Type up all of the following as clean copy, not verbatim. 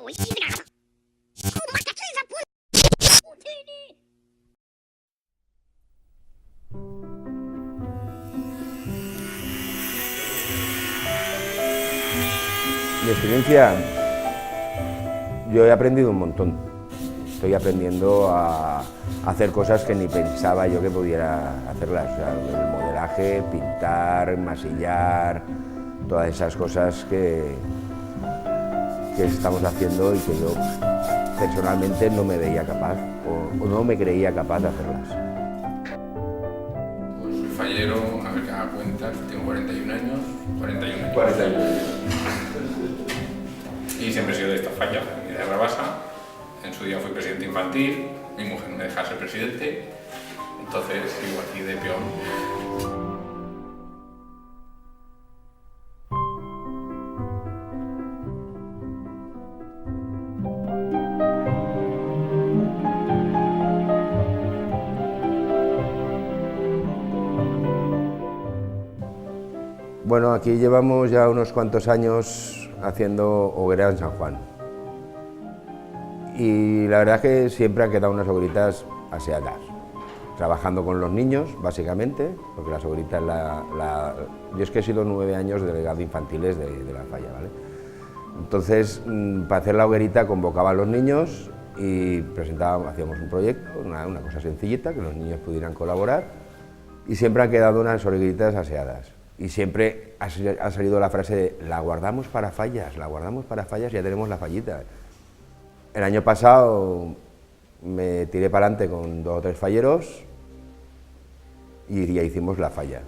Mi experiencia, yo he aprendido un montón. Estoy aprendiendo a hacer cosas que ni pensaba yo que pudiera hacerlas. O sea, el modelaje, pintar, masillar, todas esas cosas que estamos haciendo y que yo personalmente no me veía capaz o no me creía capaz de hacerlas. Pues soy fallero, a ver que haga cuentas, tengo 41 años. 41 años. Y siempre he sido de esta falla, de Rabasa. En su día fui presidente infantil, mi mujer no me deja ser presidente, entonces sigo aquí de peón. Bueno, aquí llevamos ya unos cuantos años haciendo hogueras en San Juan. Y la verdad es que siempre han quedado unas hogueritas aseadas, trabajando con los niños, básicamente, porque las hogueritas, yo es que he sido 9 años delegado infantiles de la falla, ¿vale? Entonces, para hacer la hoguerita convocaba a los niños y hacíamos un proyecto, una cosa sencillita, que los niños pudieran colaborar, y siempre han quedado unas hogueritas aseadas. Y siempre ha salido la frase de la guardamos para fallas, ya tenemos la fallita. El año pasado me tiré para adelante con 2 o 3 falleros y ya hicimos la falla.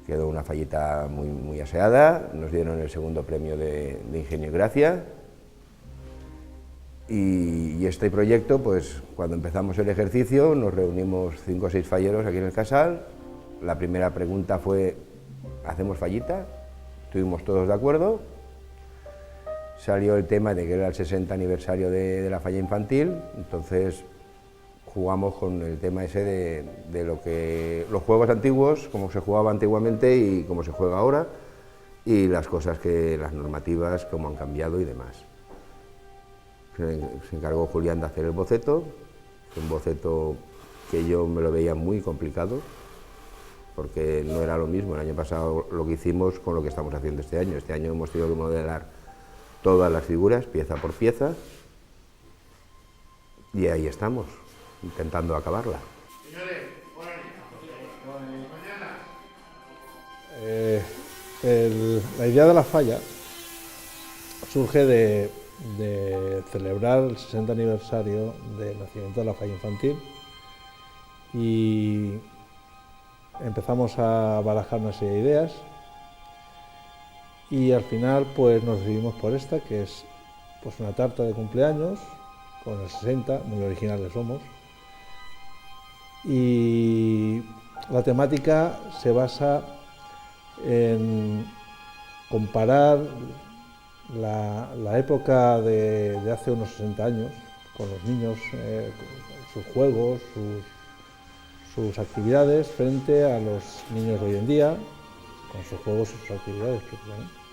Quedó una fallita muy aseada, nos dieron el segundo premio de Ingenio y Gracia. Y este proyecto, pues cuando empezamos el ejercicio, nos reunimos 5 o 6 falleros aquí en el Casal. La primera pregunta fue: ¿hacemos fallita? Estuvimos todos de acuerdo. Salió el tema de que era el 60 aniversario de la falla infantil, entonces jugamos con el tema ese de los juegos antiguos, cómo se jugaba antiguamente y cómo se juega ahora, y las normativas, cómo han cambiado y demás. Se encargó Julián de hacer el boceto, un boceto que yo me lo veía muy complicado, porque no era lo mismo el año pasado lo que hicimos con lo que estamos haciendo este año. Este año hemos tenido que modelar todas las figuras, pieza por pieza, y ahí estamos, intentando acabarla. La idea de la falla surge de celebrar el 60 aniversario del nacimiento de la falla infantil, y empezamos a barajar una serie de ideas y al final pues nos decidimos por esta, que es pues una tarta de cumpleaños con el 60, muy originales somos, y la temática se basa en comparar la época de hace unos 60 años con los niños, sus juegos, sus actividades, frente a los niños de hoy en día, con sus juegos y sus actividades precisamente.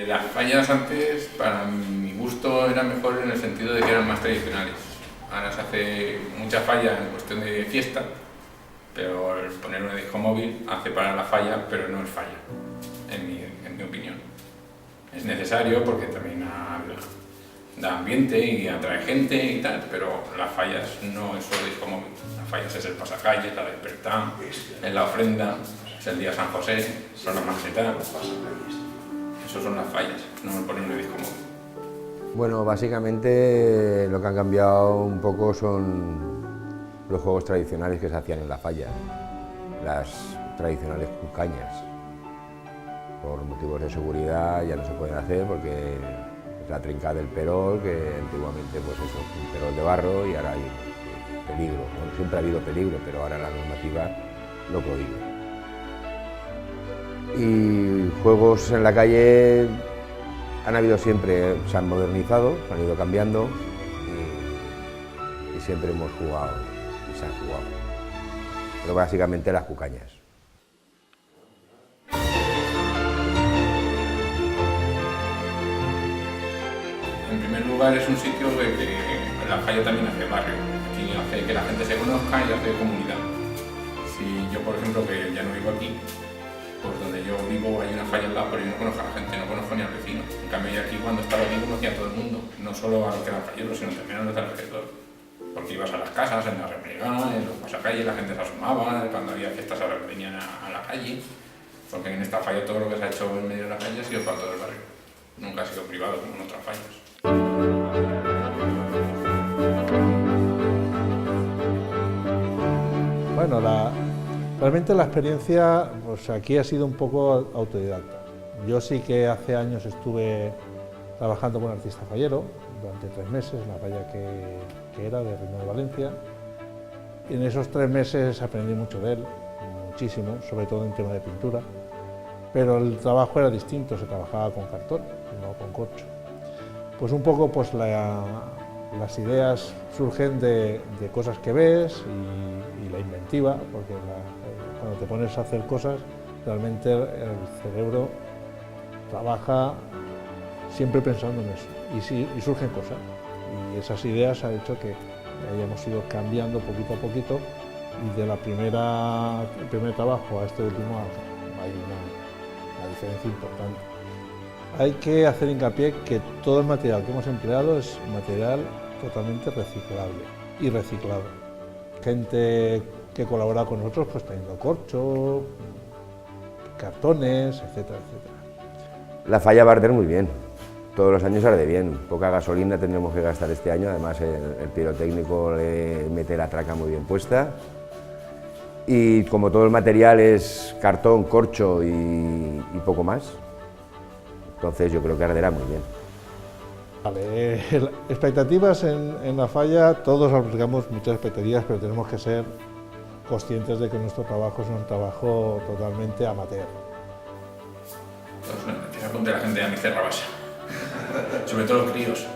Las fallas antes, para mi gusto, eran mejor en el sentido de que eran más tradicionales. Ahora se hace mucha falla en cuestión de fiesta, pero el poner un disco móvil hace para la falla, pero no es falla, en mi opinión. Es necesario porque también da ambiente y atrae gente y tal, pero las fallas no es solo disco móvil. Las fallas es el pasacalles, la despertar, es la ofrenda, es el día San José, son las marchetas. Eso son las fallas, no me ponen un disco móvil. Bueno, básicamente lo que han cambiado un poco son los juegos tradicionales que se hacían en la falla, las tradicionales cucañas. Por motivos de seguridad ya no se pueden hacer porque es la trinca del perol, que antiguamente pues eso, un perol de barro, y ahora hay peligro. Bueno, siempre ha habido peligro, pero ahora la normativa lo prohíbe. Y juegos en la calle han habido siempre, se han modernizado, han ido cambiando y siempre hemos jugado y se han jugado. Pero básicamente las cucañas. lugar es un sitio de que la falla también hace barrio. Aquí hace que la gente se conozca y hace comunidad. Si yo, por ejemplo, que ya no vivo aquí, pues donde yo vivo hay una falla al lado, pero yo no conozco a la gente, no conozco ni al vecino. En cambio, yo aquí cuando estaba aquí conocía a todo el mundo, no solo a los que eran falleros, sino también a los de alrededor. Porque ibas a las casas, en la remenigada, en los pasacalles, la gente se asomaba, cuando había fiestas ahora venían a la calle. Porque en esta falla todo lo que se ha hecho en medio de la calle ha sido para todo el barrio. Nunca ha sido privado como en otras fallas. Bueno, realmente la experiencia pues aquí ha sido un poco autodidacta. Yo sí que hace años estuve trabajando con un artista fallero durante 3 meses, en la falla que era de Reino de Valencia. Y en esos 3 meses aprendí mucho de él, muchísimo, sobre todo en tema de pintura. Pero el trabajo era distinto, se trabajaba con cartón, no con corcho. Pues un poco pues las ideas surgen de cosas que ves y la inventiva, porque cuando te pones a hacer cosas, realmente el cerebro trabaja siempre pensando en eso y surgen cosas. Y esas ideas han hecho que hayamos ido cambiando poquito a poquito y de el primer trabajo a este último hay una diferencia importante. Hay que hacer hincapié que todo el material que hemos empleado es material totalmente reciclable y reciclado. Gente que colabora con nosotros pues teniendo corcho, cartones, etcétera, etcétera. La falla va a arder muy bien, todos los años arde bien, poca gasolina tendremos que gastar este año, además el pirotécnico le mete la traca muy bien puesta. Y como todo el material es cartón, corcho y poco más, entonces yo creo que arderá muy bien. Vale, expectativas en la falla, todos albergamos muchas expectativas, pero tenemos que ser conscientes de que nuestro trabajo es un trabajo totalmente amateur. Pues, que se apunte la gente a mi cerra basa, sobre todo los críos.